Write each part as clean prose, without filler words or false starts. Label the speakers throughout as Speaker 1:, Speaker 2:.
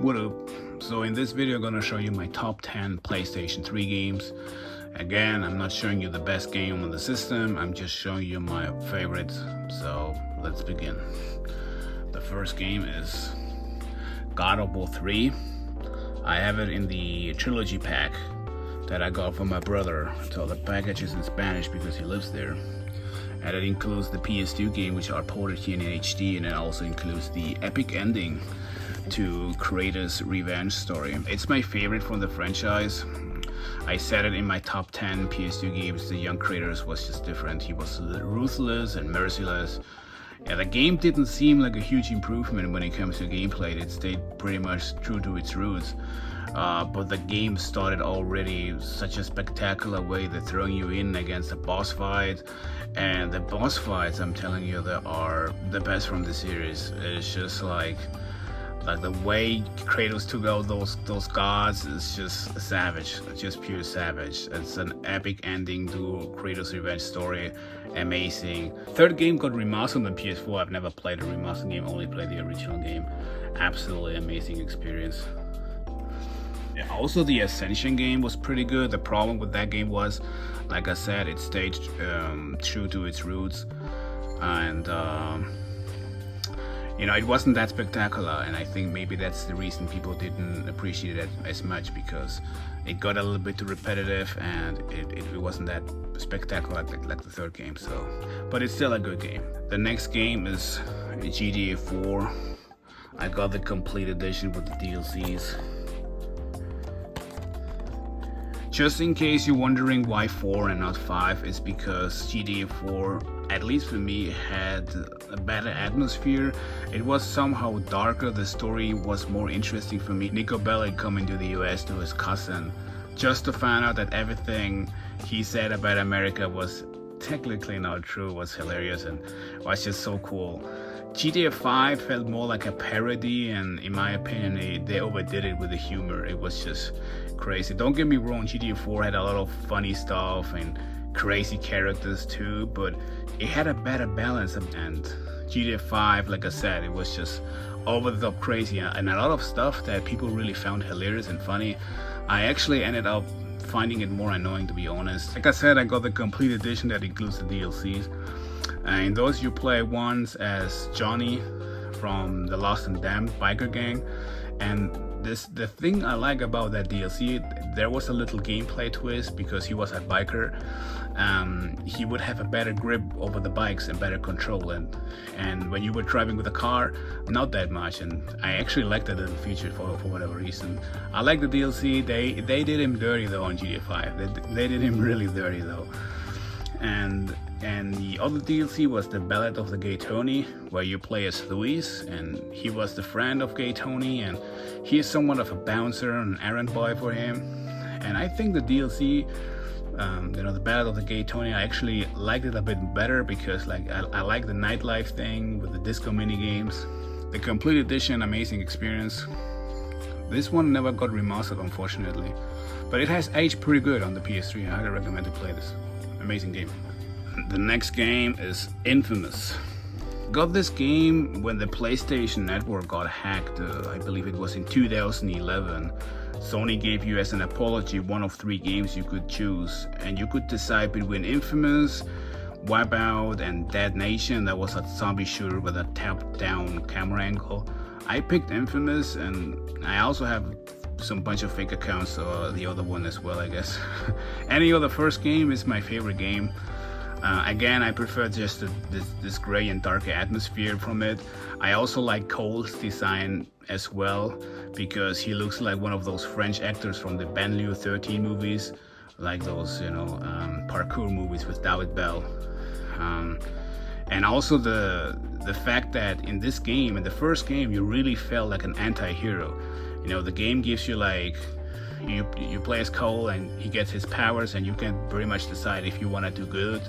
Speaker 1: What up? So in this video I'm gonna show you my top 10 PlayStation 3 games. Again, I'm not showing you the best game on the system, I'm just showing you my favorites. So let's begin. The first game is God of War 3. I have it in the trilogy pack that I got from my brother. So the package is in Spanish because he lives there. And it includes the PS2 game, which are ported here in HD, and it also includes the epic ending to Kratos' revenge story. It's my favorite from the franchise. I said it in my top 10 PS2 games. The young Kratos was just different. He was ruthless and merciless. Yeah, the game didn't seem like a huge improvement when it comes to gameplay. It stayed pretty much true to its roots. But the game started already such a spectacular way. They're throwing you in against a boss fight, and the boss fights, I'm telling you, they are the best from the series. It's just like the way Kratos took out those gods is just savage. It's just pure savage. It's an epic ending to Kratos' revenge story. Amazing. Third game got remastered on PS4. I've never played a remastered game, only played the original game. Absolutely amazing experience. Yeah, also the Ascension game was pretty good. The problem with that game was, like I said, it stayed true to its roots, and you know, it wasn't that spectacular, and I think maybe that's the reason people didn't appreciate it as much, because it got a little bit too repetitive and it wasn't that spectacular like the third game. So, but it's still a good game. The next game is GTA 4. I got the complete edition with the DLCs. Just in case you're wondering why 4 and not 5, it's because GTA 4, at least for me, had a better atmosphere. It was somehow darker, the story was more interesting for me. Nico Bellic coming to the US to his cousin just to find out that everything he said about America was technically not true was hilarious and was just so cool. GTA 5 felt more like a parody, and in my opinion they overdid it with the humor. It was just crazy. Don't get me wrong, GTA 4 had a lot of funny stuff and crazy characters too, but it had a better balance. And GTA 5, like I said, it was just over the top crazy, and a lot of stuff that people really found hilarious and funny. I actually ended up finding it more annoying, to be honest. Like I said, I got the complete edition that includes the DLCs. And those you play once as Johnny from the Lost and Damned biker gang. And the thing I like about that DLC, there was a little gameplay twist because he was a biker. He would have a better grip over the bikes and better control, and when you were driving with a car, not that much. And I actually liked that little feature for whatever reason. I like the DLC. They did him dirty though on GTA 5. They did him really dirty though. And the other DLC was the Ballad of the Gay Tony, where you play as Luis, and he was the friend of Gay Tony, and he is somewhat of a bouncer, an errand boy for him. And I think the DLC, you know, the Ballad of the Gay Tony, I actually liked it a bit better because I like the nightlife thing with the disco mini games. The complete edition, amazing experience. This one never got remastered, unfortunately, but it has aged pretty good on the PS3. I highly recommend to play this. Amazing game. The next game is Infamous. Got this game when the PlayStation Network got hacked. I believe it was in 2011. Sony gave you as an apology one of 3 games you could choose, and you could decide between Infamous, Wipeout, and Dead Nation. That was a zombie shooter with a top-down camera angle. I picked Infamous, and I also have some bunch of fake accounts, so the other one as well, I guess. Any other first game is my favorite game. Again, I prefer just this gray and dark atmosphere from it. I also like Cole's design as well, because he looks like one of those French actors from the Banlieue 13 movies, like those, you know, parkour movies with David Bell. And also the fact that in this game, in the first game, you really felt like an anti-hero. You know, the game gives you like, you play as Cole and he gets his powers, and you can pretty much decide if you want to do good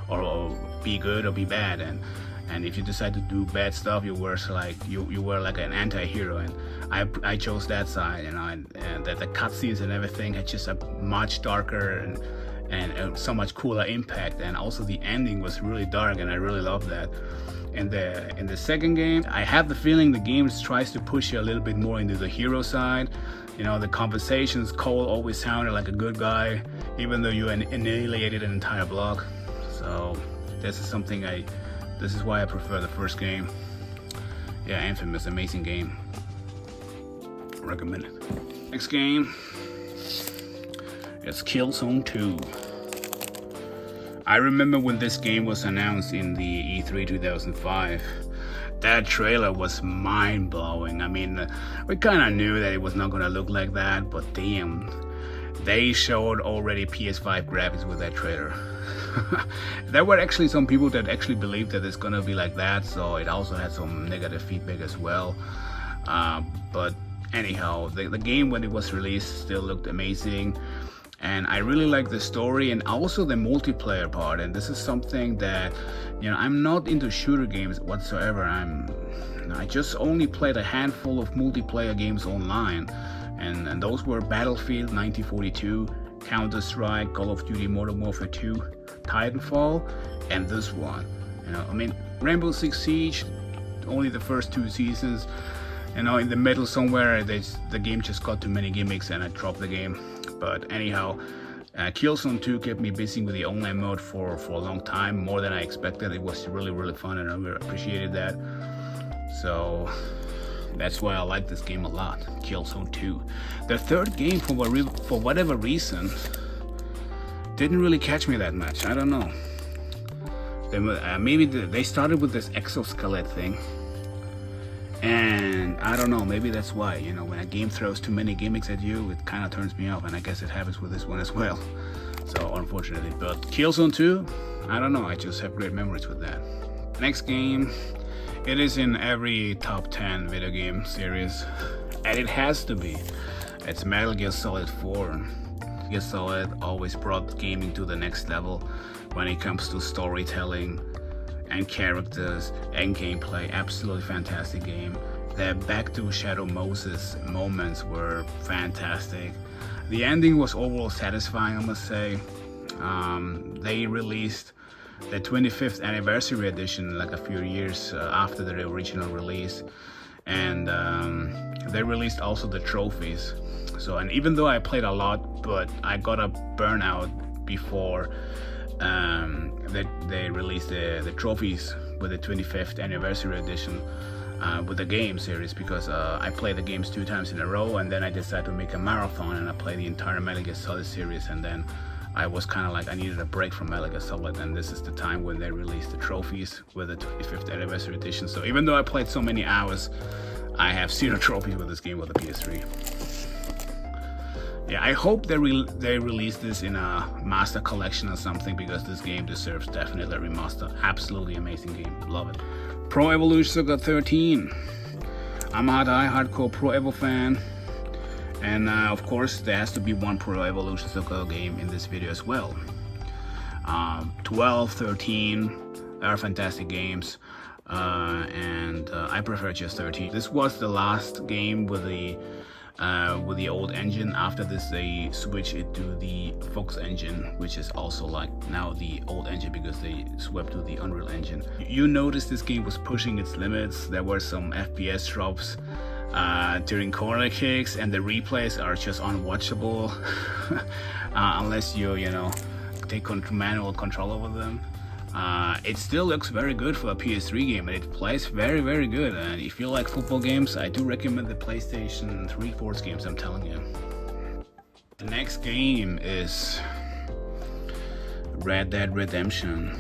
Speaker 1: or be good or be bad. And if you decide to do bad stuff, you were like an anti-hero, and I chose that side. And that the cutscenes and everything had just a much darker and so much cooler impact, and also the ending was really dark, and I really loved that. In the second game, I have the feeling the game tries to push you a little bit more into the hero side. You know, the conversations, Cole always sounded like a good guy, even though you annihilated an entire block. So this is why I prefer the first game. Yeah, Infamous, amazing game. Recommend it. Next game is Killzone II. I remember when this game was announced in the E3 2005. That trailer was mind-blowing. I mean, we kind of knew that it was not going to look like that, but damn, they showed already PS5 graphics with that trailer. There were actually some people that actually believed that it's going to be like that, so it also had some negative feedback as well. But anyhow, the game when it was released still looked amazing. And I really like the story and also the multiplayer part. And this is something that, you know, I'm not into shooter games whatsoever. I just only played a handful of multiplayer games online. And those were Battlefield 1942, Counter-Strike, Call of Duty Modern Warfare 2, Titanfall, and this one. You know, I mean, Rainbow Six Siege, only the first 2 seasons. You know, in the middle somewhere, the game just got too many gimmicks and I dropped the game. But anyhow, Killzone 2 kept me busy with the online mode for a long time, more than I expected. It was really, really fun and I really appreciated that. So that's why I like this game a lot, Killzone 2. The third game, for whatever reason, didn't really catch me that much. I don't know. Maybe they started with this exoskeleton thing. And I don't know, maybe that's why, you know, when a game throws too many gimmicks at you, it kind of turns me off, and I guess it happens with this one as well. So unfortunately, but Killzone 2, I don't know, I just have great memories with that. Next game, it is in every top 10 video game series, and it has to be. It's Metal Gear Solid 4. Metal Gear Solid always brought gaming to the next level when it comes to storytelling and characters and gameplay. Absolutely fantastic game. The Back to Shadow Moses moments were fantastic. The ending was overall satisfying, I must say. They released the 25th anniversary edition like a few years after the original release, and they released also the trophies. So, and even though I played a lot, but I got a burnout before they released the trophies with the 25th anniversary edition with the game series, because I played the games 2 times in a row, and then I decided to make a marathon and I played the entire Metal Gear Solid series, and then I was kind of like, I needed a break from Metal Gear Solid, and this is the time when they released the trophies with the 25th anniversary edition. So even though I played so many hours, I have 0 trophies with this game with the PS3. Yeah, I hope they release this in a master collection or something, because this game deserves definitely a remaster. Absolutely amazing game, love it. Pro Evolution Soccer 13. I'm a hardcore Pro Evo fan, and of course there has to be one Pro Evolution Soccer game in this video as well. 12, 13, they are fantastic games, and I prefer just 13. This was the last game with the old engine. After this they switched it to the Fox engine, which is also like now the old engine because they swept to the Unreal Engine. You notice this game was pushing its limits. There were some FPS drops during corner kicks, and the replays are just unwatchable unless you know, take manual control over them. It still looks very good for a PS3 game, and it plays very, very good. And if you like football games, I do recommend the PlayStation 3 sports games, I'm telling you. The next game is Red Dead Redemption.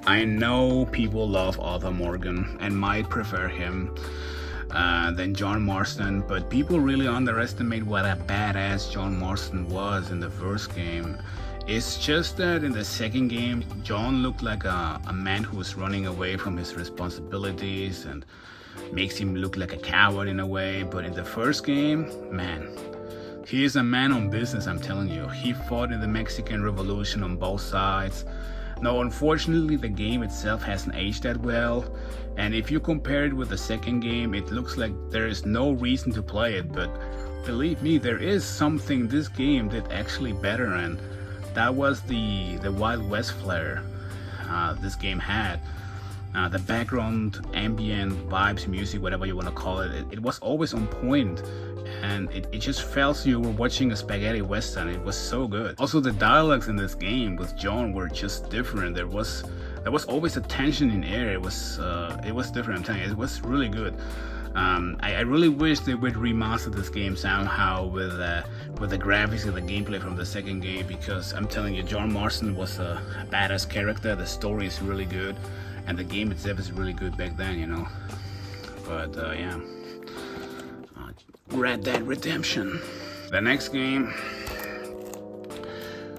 Speaker 1: I know people love Arthur Morgan and might prefer him than John Marston, but people really underestimate what a badass John Marston was in the first game. It's just that in the second game, John looked like a man who was running away from his responsibilities, and makes him look like a coward in a way. But in the first game, man, he is a man on business, I'm telling you. He fought in the Mexican Revolution on both sides. Now, unfortunately, the game itself hasn't aged that well, and if you compare it with the second game, it looks like there is no reason to play it. But believe me, there is something this game did actually better, and that was the Wild West flair this game had. The background, ambient vibes, music, whatever you want to call it, it was always on point, and it just felt you were watching a spaghetti western. It was so good. Also, the dialogues in this game with John were just different. There was always a tension in air. It was different. I'm telling you, it was really good. I really wish they would remaster this game somehow with the graphics and the gameplay from the second game, because I'm telling you, John Marston was a badass character. The story is really good, and the game itself is really good back then, you know. But yeah, Red Dead Redemption. The next game,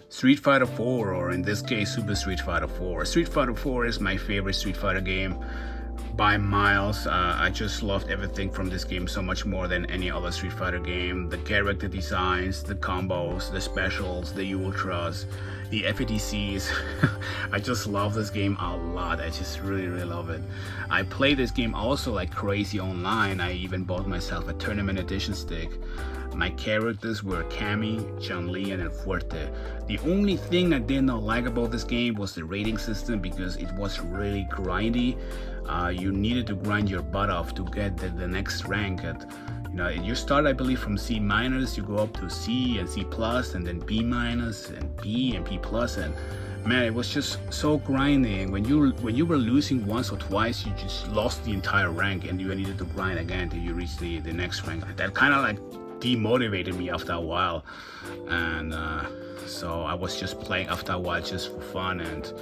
Speaker 1: Street Fighter 4, or in this case, Super Street Fighter 4. Street Fighter 4 is my favorite Street Fighter game by miles. I just loved everything from this game so much more than any other Street Fighter game. The character designs, the combos, the specials, the ultras, the FATCs. I just love this game a lot. I just really love it. I play this game also like crazy online. I even bought myself a tournament edition stick. My characters were Cammy, Chun-Li, and Fuerte. The only thing I did not like about this game was the rating system, because it was really grindy. You needed to grind your butt off to get the next rank. You know, you start, I believe, from C-, you go up to C and C+, and then B- and B and B+, and man, it was just so grinding. When you were losing once or twice, you just lost the entire rank, and you needed to grind again till you reach the next rank. That kind of like demotivated me after a while, and so I was just playing after a while just for fun, and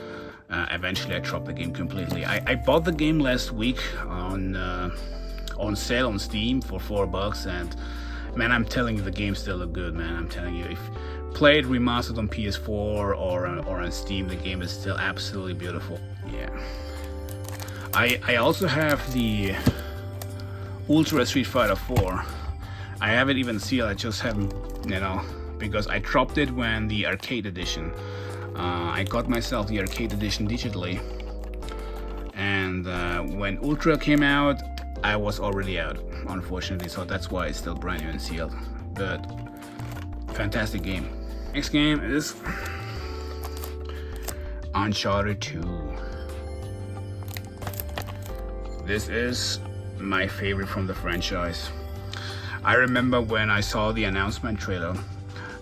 Speaker 1: eventually I dropped the game completely. I bought the game last week on sale on Steam for $4, and man, I'm telling you, the game still look good, man. I'm telling you, if play it remastered on PS4 or on Steam, the game is still absolutely beautiful. Yeah. I also have the Ultra Street Fighter 4. I haven't even sealed. I just haven't, you know, because I dropped it when the arcade edition. I got myself the arcade edition digitally, and when Ultra came out, I was already out, unfortunately, so that's why it's still brand new and sealed. But fantastic game. Next game is Uncharted II. This is my favorite from the franchise. I remember when I saw the announcement trailer,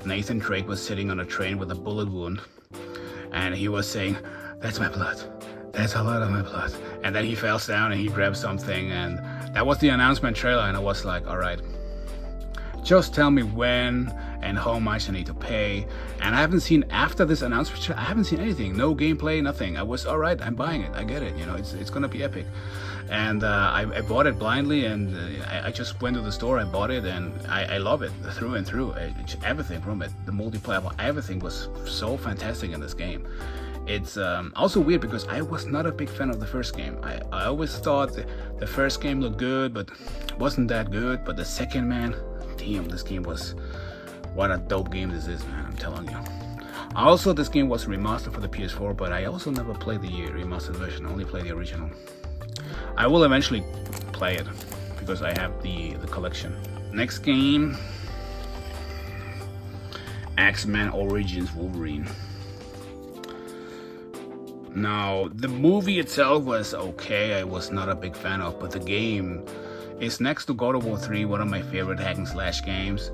Speaker 1: Nathan Drake was sitting on a train with a bullet wound, and he was saying, "That's my blood. That's a lot of my blood." And then he fell down and he grabbed something, and that was the announcement trailer, and I was like, all right, just tell me when and how much I need to pay. And I haven't seen, after this announcement, I haven't seen anything, no gameplay, nothing. I was, all right, I'm buying it, I get it, you know, it's gonna be epic. And I bought it blindly, and I just went to the store, I bought it, and I love it through and through. Everything from it, the multiplayer, everything was so fantastic in this game. It's also weird because I was not a big fan of the first game. I always thought the first game looked good, but wasn't that good. But the second, man, damn, this game was, what a dope game this is, man, I'm telling you. Also, this game was remastered for the PS4, but I also never played the remastered version, only played the original. I will eventually play it because I have the collection. Next game, X-Men Origins Wolverine. Now, the movie itself was okay, I was not a big fan of, but the game is, next to God of War 3, one of my favorite hack and slash games.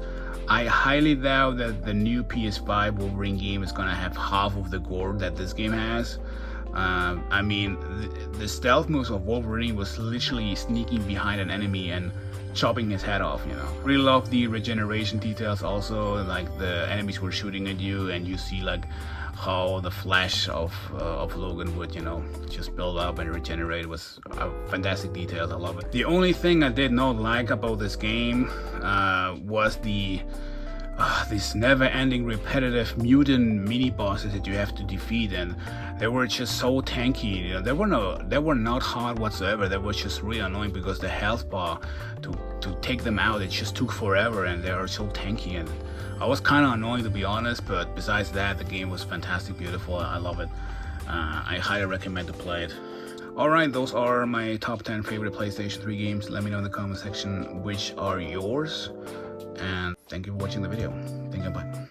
Speaker 1: I highly doubt that the new PS5 Wolverine game is gonna have half of the gore that this game has. I mean, the stealth moves of Wolverine was literally sneaking behind an enemy and chopping his head off, you know. Really love the regeneration details also, like the enemies were shooting at you and you see like how the flash of Logan would, you know, just build up and regenerate. Was fantastic details. I love it. The only thing I did not like about this game was these never-ending repetitive mutant mini bosses that you have to defeat, and they were just so tanky. You know, they were not hard whatsoever. They were just really annoying because the health bar to take them out, it just took forever, and they are so tanky, and I was kind of annoying, to be honest. But besides that, the game was fantastic, beautiful. I love it. I highly recommend to play it. Alright, those are my top 10 favorite PlayStation 3 games. Let me know in the comment section which are yours. And thank you for watching the video. Thank you, bye.